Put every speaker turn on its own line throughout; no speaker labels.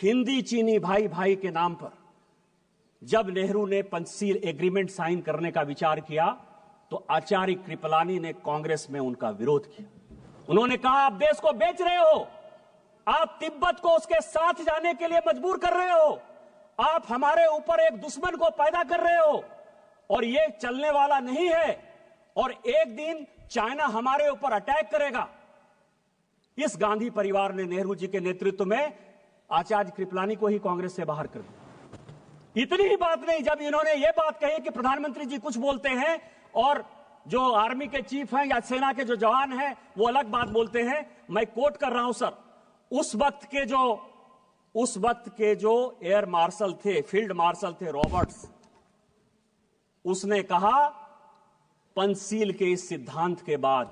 हिंदी चीनी भाई भाई के नाम पर जब नेहरू ने पंचशील एग्रीमेंट साइन करने का विचार किया तो आचार्य कृपलानी ने कांग्रेस में उनका विरोध किया। उन्होंने कहा, आप देश को बेच रहे हो, आप तिब्बत को उसके साथ जाने के लिए मजबूर कर रहे हो, आप हमारे ऊपर एक दुश्मन को पैदा कर रहे हो और ये चलने वाला नहीं है और एक दिन चाइना हमारे ऊपर अटैक करेगा। इस गांधी परिवार ने नेहरू जी के नेतृत्व में आचार्य कृपलानी को ही कांग्रेस से बाहर कर दिया। इतनी ही बात नहीं, जब इन्होंने ये बात कही कि प्रधानमंत्री जी कुछ बोलते हैं और जो आर्मी के चीफ हैं या सेना के जो जवान हैं वो अलग बात बोलते हैं, मैं कोट कर रहा हूं सर, उस वक्त के जो एयर मार्शल थे, फील्ड मार्शल थे रॉबर्ट्स, उसने कहा पंचशील के इस सिद्धांत के बाद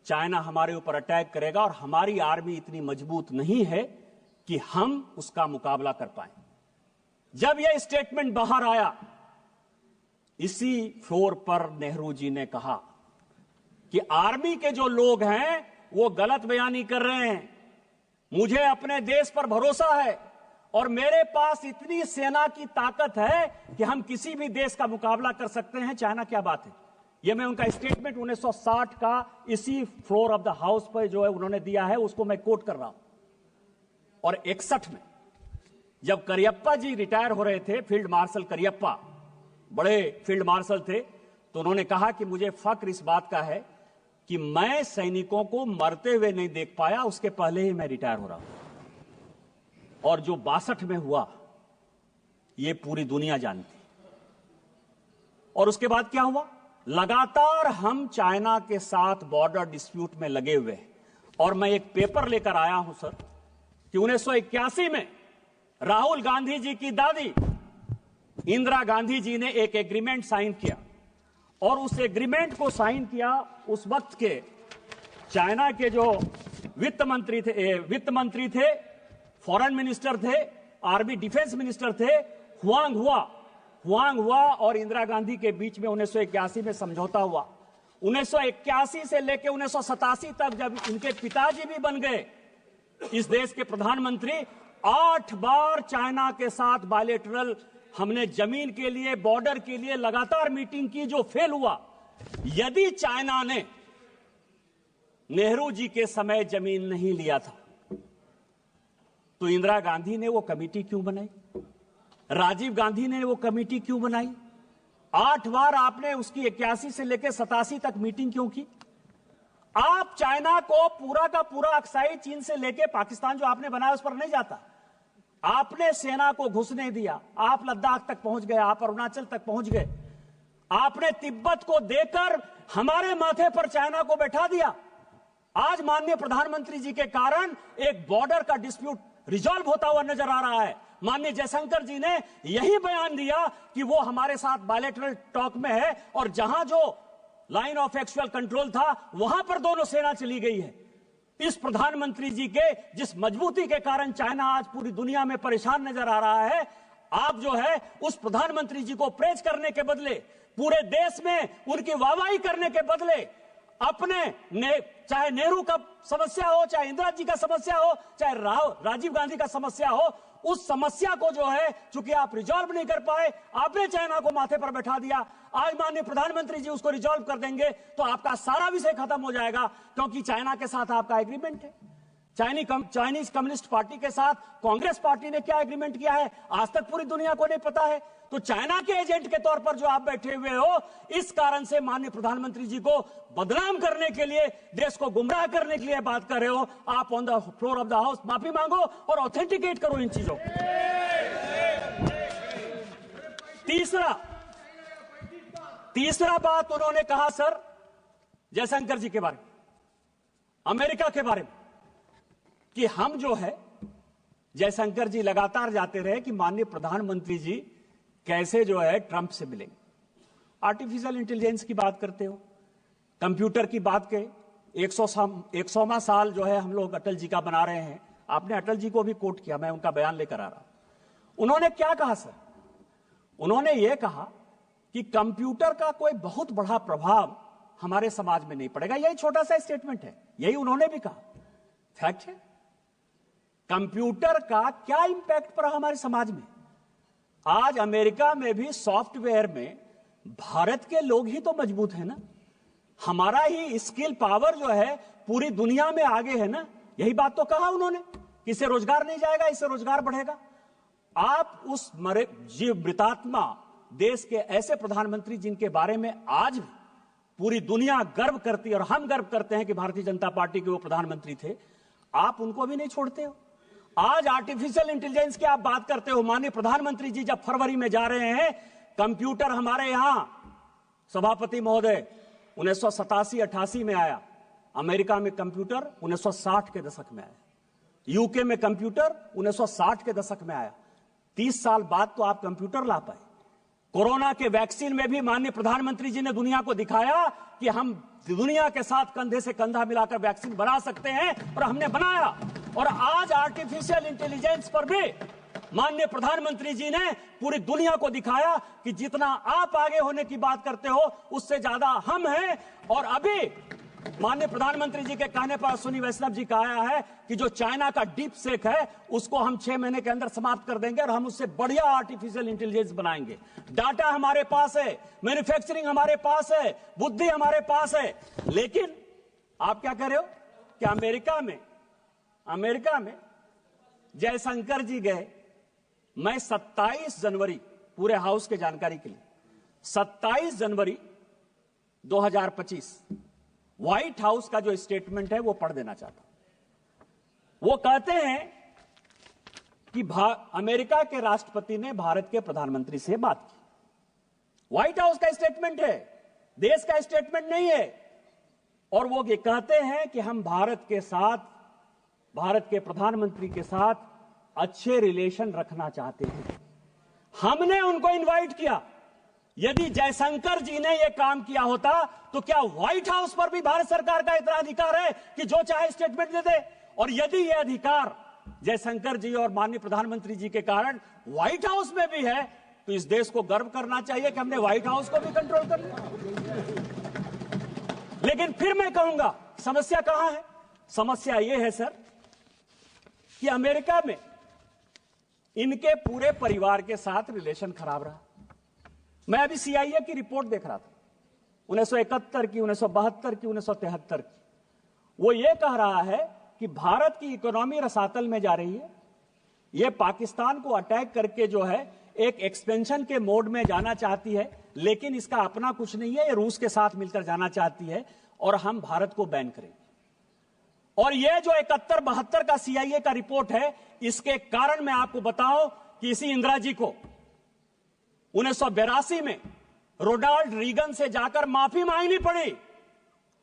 चाइना हमारे ऊपर अटैक करेगा और हमारी आर्मी इतनी मजबूत नहीं है कि हम उसका मुकाबला कर पाए। जब यह स्टेटमेंट बाहर आया, इसी फ्लोर पर नेहरू जी ने कहा कि आर्मी के जो लोग हैं वो गलत बयानी कर रहे हैं, मुझे अपने देश पर भरोसा है और मेरे पास इतनी सेना की ताकत है कि हम किसी भी देश का मुकाबला कर सकते हैं, चाइना क्या बात है। यह मैं उनका स्टेटमेंट 1960 का इसी फ्लोर ऑफ द हाउस पर जो है उन्होंने दिया है, उसको मैं कोट कर रहा हूं। और 61 में जब करियप्पा जी रिटायर हो रहे थे, फील्ड मार्शल करियप्पा बड़े फील्ड मार्शल थे, तो उन्होंने कहा कि मुझे फक्र इस बात का है कि मैं सैनिकों को मरते हुए नहीं देख पाया, उसके पहले ही मैं रिटायर हो रहा हूं। और जो 62 में हुआ ये पूरी दुनिया जानती। और उसके बाद क्या हुआ, लगातार हम चाइना के साथ बॉर्डर डिस्प्यूट में लगे हुए हैं। और मैं एक पेपर लेकर आया हूं सर कि 1981 में राहुल गांधी जी की दादी इंदिरा गांधी जी ने एक एग्रीमेंट साइन किया और उस एग्रीमेंट को साइन किया उस वक्त के चाइना के जो वित्त मंत्री थे, फॉरेन मिनिस्टर थे, आर्मी डिफेंस मिनिस्टर थे, हुआंग हुआ और इंदिरा गांधी के बीच में 1981 में समझौता हुआ। 1981 से लेकर 1987 तक जब इनके पिताजी भी बन गए इस देश के प्रधानमंत्री, 8 बार चाइना के साथ बायलैटरल हमने जमीन के लिए, बॉर्डर के लिए लगातार मीटिंग की, जो फेल हुआ। यदि चाइना ने नेहरू जी के समय जमीन नहीं लिया था तो इंदिरा गांधी ने वो कमेटी क्यों बनाई, राजीव गांधी ने वो कमेटी क्यों बनाई, 8 बार आपने उसकी 81 से लेकर 87 तक मीटिंग क्यों की। आप चाइना को पूरा का पूरा अक्साई चीन से लेकर पाकिस्तान जो आपने बनाया उस पर नहीं जाता, आपने सेना को घुसने दिया, आप लद्दाख तक पहुंच गए, आप अरुणाचल तक पहुंच गए, आपने तिब्बत को देकर हमारे माथे पर चाइना को बैठा दिया। आज माननीय प्रधानमंत्री जी के कारण एक बॉर्डर का डिस्प्यूट रिजॉल्व होता हुआ नजर आ रहा है। माननीय जयशंकर जी ने यही बयान दिया कि वो हमारे साथ बायलैटरल टॉक में है और जहां जो लाइन ऑफ एक्चुअल कंट्रोल था वहां पर दोनों सेना चली गई है। इस प्रधानमंत्री जी के जिस मजबूती के कारण चाइना आज पूरी दुनिया में परेशान नजर आ रहा है, आप जो है उस प्रधानमंत्री जी को प्रेज करने के बदले, पूरे देश में उनकी वाहवाही करने के बदले अपने चाहे नेहरू का समस्या हो, चाहे इंदिरा जी का समस्या हो, चाहे राजीव गांधी का समस्या हो, उस समस्या को जो है चूंकि आप रिजॉल्व नहीं कर पाए, आपने चाइना को माथे पर बैठा दिया। आज माननीय प्रधानमंत्री जी उसको रिजॉल्व कर देंगे तो आपका सारा विषय खत्म हो जाएगा, क्योंकि चाइना के साथ आपका एग्रीमेंट है। चाइनीज कम्युनिस्ट पार्टी के साथ कांग्रेस पार्टी ने क्या एग्रीमेंट किया है आज तक पूरी दुनिया को नहीं पता है। तो चाइना के एजेंट के तौर पर जो आप बैठे हुए हो, इस कारण से माननीय प्रधानमंत्री जी को बदनाम करने के लिए, देश को गुमराह करने के लिए बात कर रहे हो। आप on the floor of the house माफी मांगो और ऑथेंटिकेट करो इन चीजों को। तीसरा बात उन्होंने कहा सर जयशंकर जी के बारे में, अमेरिका के बारे में, कि हम जो है, जयशंकर जी लगातार जाते रहे कि माननीय प्रधानमंत्री जी कैसे जो है ट्रंप से मिलेंगे। आर्टिफिशियल इंटेलिजेंस की बात करते हो, कंप्यूटर की बात के 100वां साल जो है हम लोग अटल जी का बना रहे हैं। आपने अटल जी को भी कोट किया, मैं उनका बयान लेकर आ रहा हूं। उन्होंने क्या कहा सर, उन्होंने यह कहा कि कंप्यूटर का कोई बहुत बड़ा प्रभाव हमारे समाज में नहीं पड़ेगा। यही छोटा सा स्टेटमेंट है, यही उन्होंने भी कहा, फैक्ट है। कंप्यूटर का क्या इंपैक्ट पड़ा हमारे समाज में। आज अमेरिका में भी सॉफ्टवेयर में भारत के लोग ही तो मजबूत है ना, हमारा ही स्किल पावर जो है पूरी दुनिया में आगे है ना। यही बात तो कहा उन्होंने कि इससे रोजगार नहीं जाएगा, इससे रोजगार बढ़ेगा। आप उस मृतात्मा देश के ऐसे प्रधानमंत्री जिनके बारे में आज भी पूरी दुनिया गर्व करती है और हम गर्व करते हैं कि भारतीय जनता पार्टी के वो प्रधानमंत्री थे, आप उनको भी नहीं छोड़ते हो। आज आर्टिफिशियल इंटेलिजेंस की आप बात करते हो। माननीय प्रधानमंत्री जी जब फरवरी में जा रहे हैं, कंप्यूटर हमारे यहां सभापति महोदय 1987-88 में आया, अमेरिका में कंप्यूटर 1960 के दशक में आया, यूके में कंप्यूटर 1960 के दशक में आया। 30 साल बाद तो आप कंप्यूटर ला पाए। कोरोना के वैक्सीन में भी माननीय प्रधानमंत्री जी ने दुनिया को दिखाया कि हम दुनिया के साथ कंधे से कंधा मिलाकर वैक्सीन बना सकते हैं, और हमने बनाया। और आज आर्टिफिशियल इंटेलिजेंस पर भी माननीय प्रधानमंत्री जी ने पूरी दुनिया को दिखाया कि जितना आप आगे होने की बात करते हो उससे ज्यादा हम हैं। और अभी माननीय प्रधानमंत्री जी के कहने पर अश्विनी वैष्णव जी का आया है कि जो चाइना का डीप सेक है उसको हम 6 महीने के अंदर समाप्त कर देंगे और हम उससे बढ़िया आर्टिफिशियल इंटेलिजेंस बनाएंगे। डाटा हमारे पास है, मैन्युफैक्चरिंग हमारे पास है, बुद्धि हमारे पास है। लेकिन आप क्या कर रहे हो कि अमेरिका में जयशंकर जी गए। मैं 27 जनवरी, पूरे हाउस के जानकारी के लिए, 27 जनवरी 2025 व्हाइट हाउस का जो स्टेटमेंट है वो पढ़ देना चाहता हूं। वो कहते हैं कि अमेरिका के राष्ट्रपति ने भारत के प्रधानमंत्री से बात की। व्हाइट हाउस का स्टेटमेंट है, देश का स्टेटमेंट नहीं है। और वो ये कहते हैं कि हम भारत के प्रधानमंत्री के साथ अच्छे रिलेशन रखना चाहते हैं। हमने उनको इनवाइट किया। यदि जयशंकर जी ने यह काम किया होता तो क्या व्हाइट हाउस पर भी भारत सरकार का इतना अधिकार है कि जो चाहे स्टेटमेंट दे दे? और यदि यह अधिकार जयशंकर जी और माननीय प्रधानमंत्री जी के कारण व्हाइट हाउस में भी है, तो इस देश को गर्व करना चाहिए कि हमने व्हाइट हाउस को भी कंट्रोल कर लिया। लेकिन फिर मैं कहूंगा समस्या कहां है? समस्या यह है सर कि अमेरिका में इनके पूरे परिवार के साथ रिलेशन खराब रहा। मैं अभी CIA की रिपोर्ट देख रहा था, 1971 की, 1972 की, 1973 की। वो ये कह रहा है कि भारत की इकोनॉमी रसातल में जा रही है। ये पाकिस्तान को अटैक करके जो है एक एक्सपेंशन के मोड में जाना चाहती है, लेकिन इसका अपना कुछ नहीं है। ये रूस के साथ मिलकर जाना चाहती है और हम भारत को बैन करेंगे। और ये जो 71-72 का CIA का रिपोर्ट है, इसके कारण मैं आपको बताऊं कि इसी इंदिरा जी को 1982 में रोनाल्ड रीगन से जाकर माफी मांगनी पड़ी।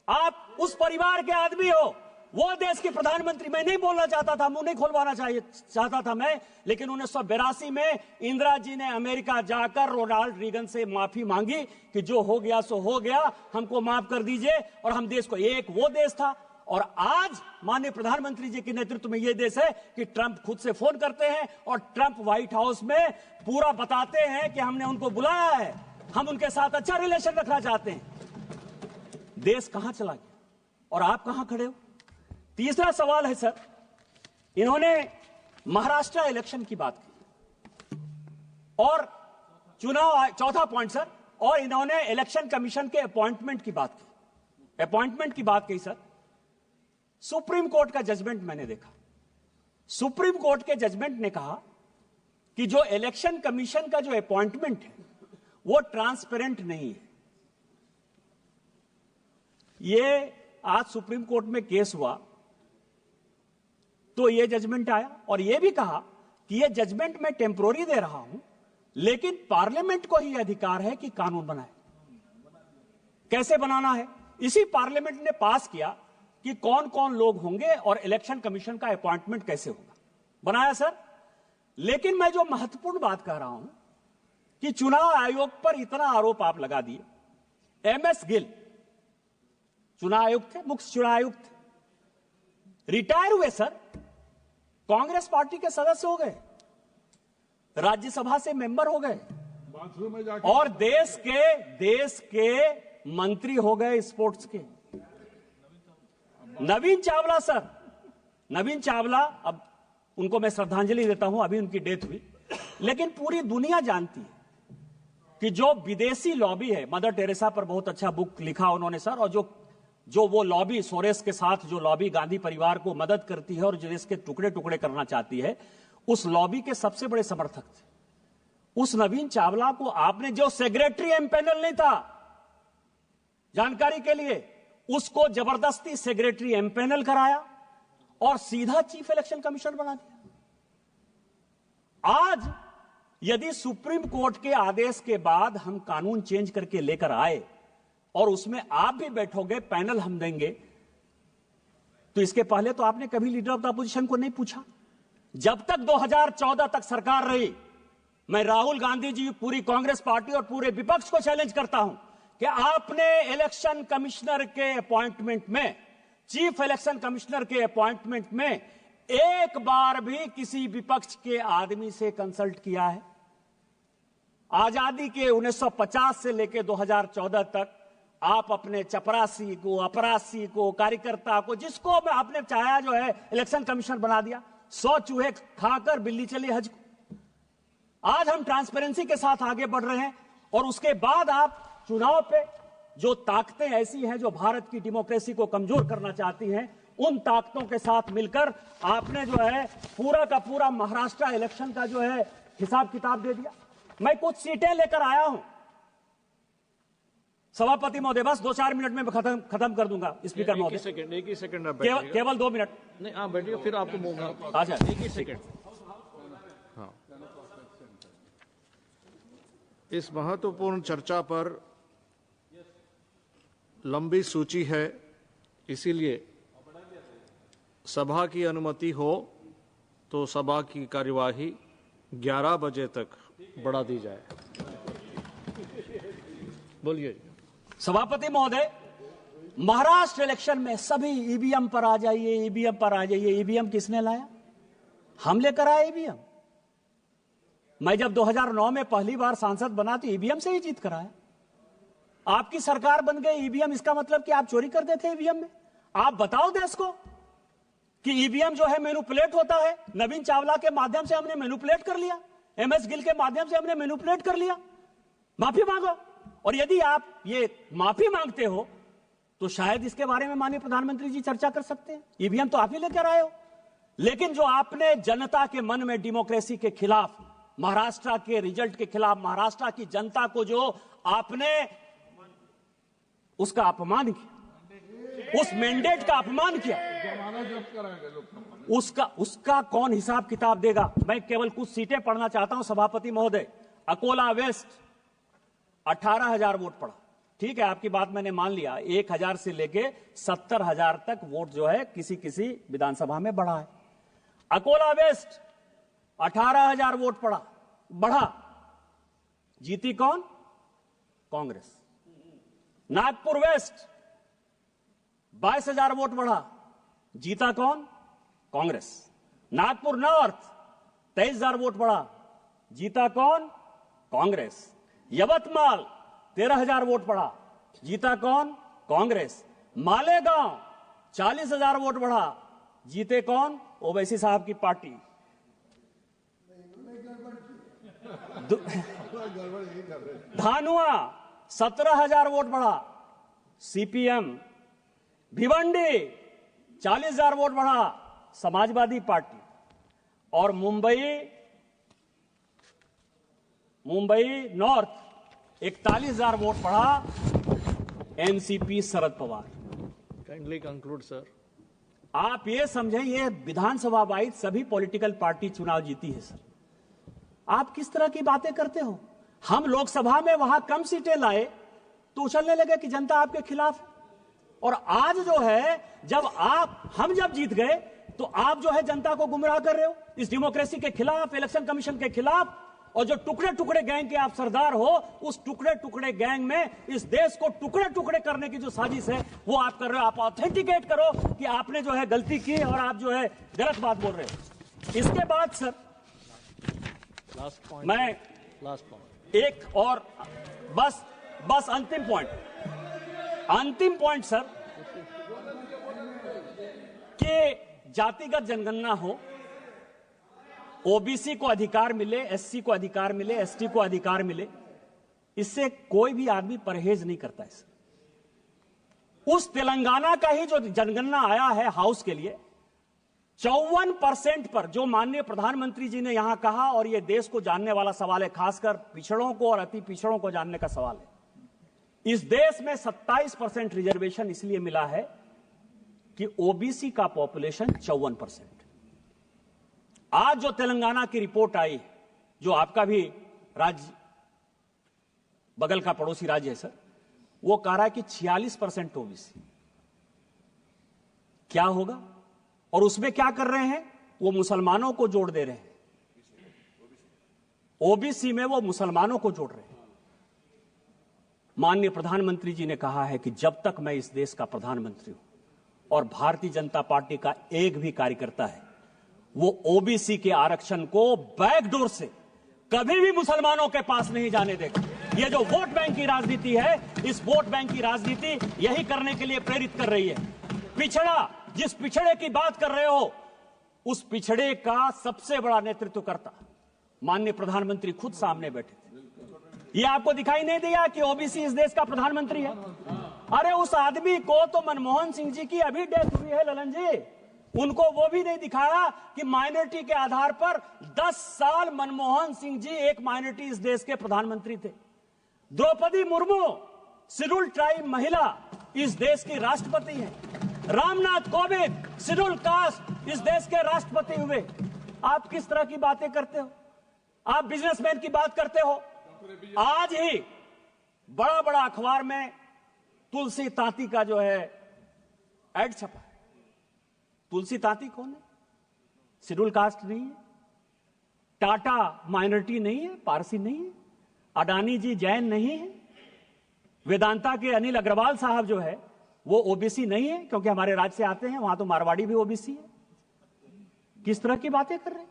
आप उस परिवार के आदमी हो, वो देश के प्रधानमंत्री। मैं नहीं बोलना चाहता था, मुंह नहीं खोलवाना चाहता था मैं, लेकिन 1982 में इंदिरा जी ने अमेरिका जाकर रोनाल्ड रीगन से माफी मांगी कि जो हो गया सो हो गया, हमको माफ कर दीजिए। और हम देश को, एक वो देश था। और आज माननीय प्रधानमंत्री जी के नेतृत्व में यह देश है कि ट्रंप खुद से फोन करते हैं और ट्रंप व्हाइट हाउस में पूरा बताते हैं कि हमने उनको बुलाया है, हम उनके साथ अच्छा रिलेशन रखना चाहते हैं। देश कहां चला गया और आप कहां खड़े हो? तीसरा सवाल है सर, इन्होंने महाराष्ट्र इलेक्शन की बात की और चुनाव, चौथा पॉइंट सर, और इन्होंने इलेक्शन कमीशन के अपॉइंटमेंट की बात की। अपॉइंटमेंट की बात की सर, सुप्रीम कोर्ट का जजमेंट मैंने देखा। सुप्रीम कोर्ट के जजमेंट ने कहा कि जो इलेक्शन कमीशन का जो अपॉइंटमेंट है वो ट्रांसपेरेंट नहीं है। ये आज सुप्रीम कोर्ट में केस हुआ तो ये जजमेंट आया और ये भी कहा कि ये जजमेंट मैं टेम्पोररी दे रहा हूं, लेकिन पार्लियामेंट को ही अधिकार है कि कानून बनाए। कैसे बनाना है? इसी पार्लियामेंट ने पास किया कि कौन कौन लोग होंगे और इलेक्शन कमीशन का अपॉइंटमेंट कैसे होगा, बनाया सर। लेकिन मैं जो महत्वपूर्ण बात कह रहा हूं कि चुनाव आयोग पर इतना आरोप आप लगा दिए। MS गिल चुनाव आयुक्त थे, मुख्य चुनाव आयुक्त थे, रिटायर हुए सर, कांग्रेस पार्टी के सदस्य हो गए, राज्यसभा से मेंबर हो गए और देश के मंत्री हो गए स्पोर्ट्स के। नवीन चावला सर, नवीन चावला अब उनको मैं श्रद्धांजलि देता हूं, अभी उनकी डेथ हुई। लेकिन पूरी दुनिया जानती है कि जो विदेशी लॉबी है, मदर टेरेसा पर बहुत अच्छा बुक लिखा उन्होंने सर, और जो वो लॉबी सोरेस के साथ जो लॉबी गांधी परिवार को मदद करती है और जो देश के टुकड़े टुकड़े करना चाहती है, उस लॉबी के सबसे बड़े समर्थक थे। उस नवीन चावला को आपने, जो सेक्रेटरी एमपैनल नहीं था, जानकारी के लिए, उसको जबरदस्ती सेक्रेटरी एमपैनल कराया और सीधा चीफ इलेक्शन कमिश्नर बना दिया। आज यदि सुप्रीम कोर्ट के आदेश के बाद हम कानून चेंज करके लेकर आए और उसमें आप भी बैठोगे, पैनल हम देंगे, तो इसके पहले तो आपने कभी लीडर ऑफ द अपोजिशन को नहीं पूछा। जब तक 2014 तक सरकार रही, मैं राहुल गांधी जी, पूरी कांग्रेस पार्टी और पूरे विपक्ष को चैलेंज करता हूं कि आपने इलेक्शन कमिश्नर के अपॉइंटमेंट में, चीफ इलेक्शन कमिश्नर के अपॉइंटमेंट में एक बार भी किसी विपक्ष के आदमी से कंसल्ट किया है? आजादी के 1950 से लेकर 2014 तक आप अपने चपरासी को, अपरासी को, कार्यकर्ता को, जिसको आपने चाहा जो है इलेक्शन कमिश्नर बना दिया। 100 चूहे खाकर बिल्ली चली हज को। आज हम ट्रांसपेरेंसी के साथ आगे बढ़ रहे हैं और उसके बाद आप चुनाव पे जो ताकतें ऐसी हैं जो भारत की डेमोक्रेसी को कमजोर करना चाहती हैं, उन ताकतों के साथ मिलकर आपने जो है पूरा का पूरा महाराष्ट्र इलेक्शन का जो है हिसाब किताब दे दिया। मैं कुछ सीटें लेकर आया हूं सभापति महोदय, बस 2-4 मिनट में खत्म कर दूंगा स्पीकर महोदय।
एक ही सेकंड
केवल 2 मिनट।
नहीं, आप बैठिए, फिर आपको
अच्छा,
एक ही सेकंड। हाँ, इस महत्वपूर्ण चर्चा पर लंबी सूची है, इसीलिए सभा की अनुमति हो तो सभा की कार्यवाही 11 बजे तक बढ़ा दी जाए। बोलिए
सभापति महोदय, महाराष्ट्र इलेक्शन में सभी ईवीएम पर आ जाइए, ईवीएम पर आ जाइए। ईवीएम किसने लाया? हम लेकर आए ईवीएम। मैं जब 2009 में पहली बार सांसद बना तो ईवीएम से ही जीत कर आया। आपकी सरकार बन गई, ईवीएम, इसका मतलब कि आप चोरी कर देते ईवीएम में? आप बताओ देश को कि ईवीएम जो है मैनिपुलेट होता है। नवीन चावला के माध्यम से हमने मैनिपुलेट कर लिया, एमएस गिल के माध्यम से हमने मैनिपुलेट कर लिया। माफी मांगो, और यदि आप ये माफी मांगते हो तो शायद इसके बारे में माननीय प्रधानमंत्री जी चर्चा कर सकते हैं। ईवीएम तो आप ही लेकर आए हो। लेकिन जो आपने जनता के मन में डेमोक्रेसी के खिलाफ, महाराष्ट्र के रिजल्ट के खिलाफ, महाराष्ट्र की जनता को जो आपने उसका अपमान किया, उस मैंडेट का अपमान किया, उसका कौन हिसाब किताब देगा? मैं केवल कुछ सीटें पढ़ना चाहता हूं सभापति महोदय। अकोला वेस्ट 18,000 वोट पड़ा। ठीक है, आपकी बात मैंने मान लिया। 1,000 से लेके 70,000 तक वोट जो है किसी किसी विधानसभा में बढ़ा है। अकोला वेस्ट 18,000 वोट बढ़ा। जीती कौन? कांग्रेस। नागपुर वेस्ट 22,000 वोट बढ़ा। जीता कौन? कांग्रेस। नागपुर नॉर्थ 23,000 वोट बढ़ा। जीता कौन? कांग्रेस। यवतमाल 13,000 वोट बढ़ा। जीता कौन? कांग्रेस। मालेगांव 40,000 वोट बढ़ा। जीते कौन? ओवैसी साहब की पार्टी। धानुआ 17,000 वोट बढ़ा, सीपीएम। भिवंडी 40,000 वोट बढ़ा, समाजवादी पार्टी। और मुंबई नॉर्थ 41,000 वोट बढ़ा, NCP Sharad Pawar.
Kindly conclude sir.
आप ये समझें, ये विधानसभा वाइज सभी पॉलिटिकल पार्टी चुनाव जीती है सर। आप किस तरह की बातें करते हो? हम लोकसभा में वहां कम सीटें लाए तो उछलने लगे कि जनता आपके खिलाफ है। और आज जो है, हम जब जीत गए तो आप जो है जनता को गुमराह कर रहे हो इस डेमोक्रेसी के खिलाफ, इलेक्शन कमीशन के खिलाफ। और जो टुकड़े टुकड़े गैंग के आप सरदार हो, उस टुकड़े टुकड़े गैंग में इस देश को टुकड़े टुकड़े करने की जो साजिश है वो आप कर रहे हो। आप ऑथेंटिकेट करो कि आपने जो है गलती की और आप जो है गलत बात बोल रहे हो। इसके बाद सर
लास्ट पॉइंट,
मैं
लास्ट पॉइंट,
एक और बस अंतिम पॉइंट सर, कि जातिगत जनगणना हो ओबीसी को अधिकार मिले, एससी को अधिकार मिले, एसटी को अधिकार मिले, इससे कोई भी आदमी परहेज नहीं करता है। उस तेलंगाना का ही जो जनगणना आया है हाउस के लिए, 54% पर जो माननीय प्रधानमंत्री जी ने यहां कहा, और यह देश को जानने वाला सवाल है, खासकर पिछड़ों को और अति पिछड़ों को जानने का सवाल है। इस देश में 27% रिजर्वेशन इसलिए मिला है कि ओबीसी का पॉपुलेशन 54%। आज जो तेलंगाना की रिपोर्ट आई, जो आपका भी राज्य बगल का पड़ोसी राज्य है सर, वो कह रहा है कि 46% ओबीसी। क्या होगा? और उसमें क्या कर रहे हैं? वो मुसलमानों को जोड़ दे रहे हैं। ओबीसी में वो मुसलमानों को जोड़ रहे हैं। माननीय प्रधानमंत्री जी ने कहा है कि जब तक मैं इस देश का प्रधानमंत्री हूं और भारतीय जनता पार्टी का एक भी कार्यकर्ता है, वो ओबीसी के आरक्षण को बैकडोर से कभी भी मुसलमानों के पास नहीं जाने देगा। ये जो वोट बैंक की राजनीति है, इस वोट बैंक की राजनीति यही करने के लिए प्रेरित कर रही है। पिछड़ा, जिस पिछड़े की बात कर रहे हो, उस पिछड़े का सबसे बड़ा नेतृत्वकर्ता माननीय प्रधानमंत्री खुद सामने बैठे थे। ये आपको दिखाई नहीं दिया कि ओबीसी इस देश का प्रधानमंत्री है? अरे उस आदमी को तो मनमोहन सिंह जी की अभी डेथ हुई है ललन जी, उनको वो भी नहीं दिखाया कि माइनॉरिटी के आधार पर 10 साल मनमोहन सिंह जी एक माइनॉरिटी इस देश के प्रधानमंत्री थे। द्रौपदी मुर्मू शेड्यूल ट्राइब महिला इस देश की राष्ट्रपति है। रामनाथ कोविंद शेड्यूल कास्ट इस देश के राष्ट्रपति हुए। आप किस तरह की बातें करते हो? आप बिजनेसमैन की बात करते हो। आज ही बड़ा बड़ा अखबार में तुलसी तांती का जो है एड छपा है। तुलसी तांती कौन है? शेड्यूल कास्ट नहीं है, टाटा माइनॉरिटी नहीं है, पारसी नहीं है, अडानी जी जैन नहीं है, वेदांता के अनिल अग्रवाल साहब जो है वो ओबीसी नहीं है, क्योंकि हमारे राज्य से आते हैं, वहां तो मारवाड़ी भी ओबीसी है। किस तरह की बातें कर रहे हैं?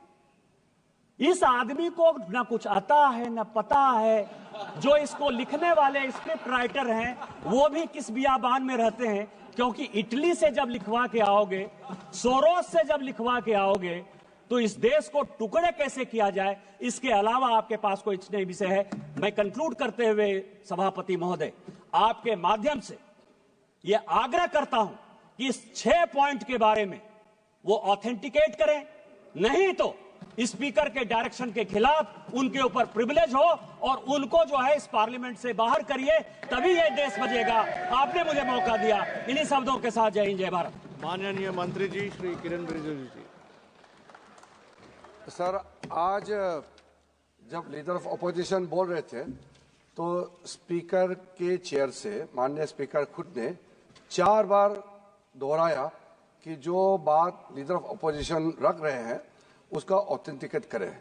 इस आदमी को ना कुछ आता है ना पता है। जो इसको लिखने वाले स्क्रिप्ट राइटर हैं वो भी किस बियाबान में रहते हैं, क्योंकि इटली से जब लिखवा के आओगे, सोरोस से जब लिखवा के आओगे, तो इस देश को टुकड़े कैसे किया जाए, इसके अलावा आपके पास कोई नहीं विषय है। मैं कंक्लूड करते हुए सभापति महोदय, आपके माध्यम से यह आग्रह करता हूं कि इस 6 पॉइंट के बारे में वो ऑथेंटिकेट करें, नहीं तो स्पीकर के डायरेक्शन के खिलाफ उनके ऊपर प्रिविलेज हो और उनको जो है इस पार्लियामेंट से बाहर करिए, तभी ये देश बचेगा। आपने मुझे मौका दिया। इन्हीं शब्दों के साथ जय हिंद जय भारत।
माननीय मंत्री जी श्री किरण रिजिजू जी।
सर, आज जब लीडर ऑफ अपोजिशन बोल रहे थे तो स्पीकर के चेयर से माननीय स्पीकर खुद ने 4 बार दोहराया कि जो बात लीडर ऑफ अपोजिशन रख रहे हैं उसका ऑथेंटिकेट करें,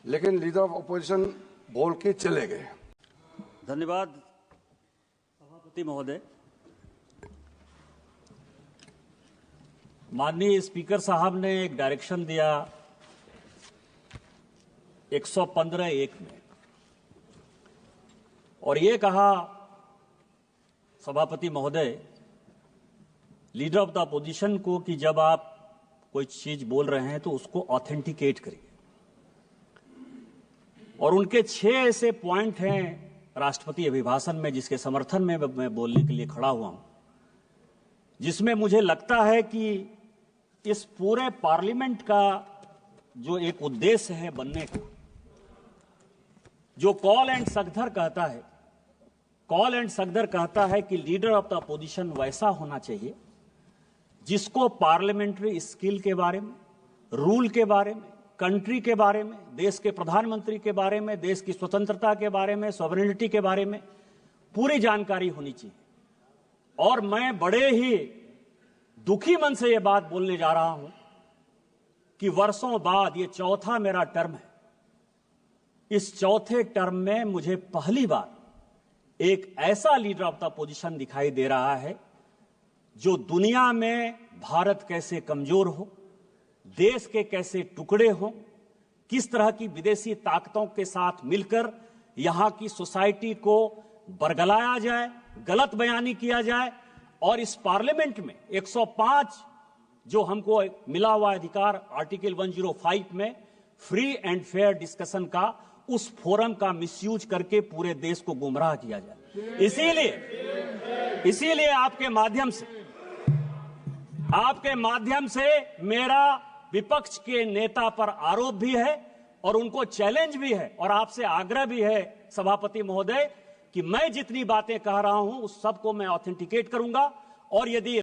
लेकिन लीडर ऑफ अपोजिशन बोल के चले गए।
धन्यवाद सभापति महोदय। माननीय स्पीकर साहब ने एक डायरेक्शन दिया 115(1) में, और ये कहा सभापति महोदय लीडर ऑफ द अपोजिशन को कि जब आप कोई चीज बोल रहे हैं तो उसको ऑथेंटिकेट करिए। और उनके 6 ऐसे पॉइंट हैं राष्ट्रपति अभिभाषण में जिसके समर्थन में मैं बोलने के लिए खड़ा हुआ हूं, जिसमें मुझे लगता है कि इस पूरे पार्लियामेंट का जो एक उद्देश्य है बनने का, जो कॉल एंड सगधर कहता है, कॉल एंड सगधर कहता है कि लीडर ऑफ द अपोजिशन वैसा होना चाहिए जिसको पार्लियामेंट्री स्किल के बारे में, रूल के बारे में, कंट्री के बारे में, देश के प्रधानमंत्री के बारे में, देश की स्वतंत्रता के बारे में, सॉवरेनिटी के बारे में पूरी जानकारी होनी चाहिए। और मैं बड़े ही दुखी मन से यह बात बोलने जा रहा हूं कि वर्षों बाद ये चौथा मेरा टर्म है। इस चौथे टर्म में मुझे पहली बार एक ऐसा लीडर ऑफ द अपोजिशन दिखाई दे रहा है जो दुनिया में भारत कैसे कमजोर हो, देश के कैसे टुकड़े हो, किस तरह की विदेशी ताकतों के साथ मिलकर यहां की सोसाइटी को बरगलाया जाए, गलत बयानी किया जाए, और इस पार्लियामेंट में 105 जो हमको मिला हुआ अधिकार आर्टिकल 105 में फ्री एंड फेयर डिस्कशन का, उस फोरम का मिसयूज करके पूरे देश को गुमराह किया जाए। इसीलिए आपके माध्यम से मेरा विपक्ष के नेता पर आरोप भी है और उनको चैलेंज भी है और आपसे आग्रह भी है सभापति महोदय कि मैं जितनी बातें कह रहा हूं उस सबको मैं ऑथेंटिकेट करूंगा, और यदि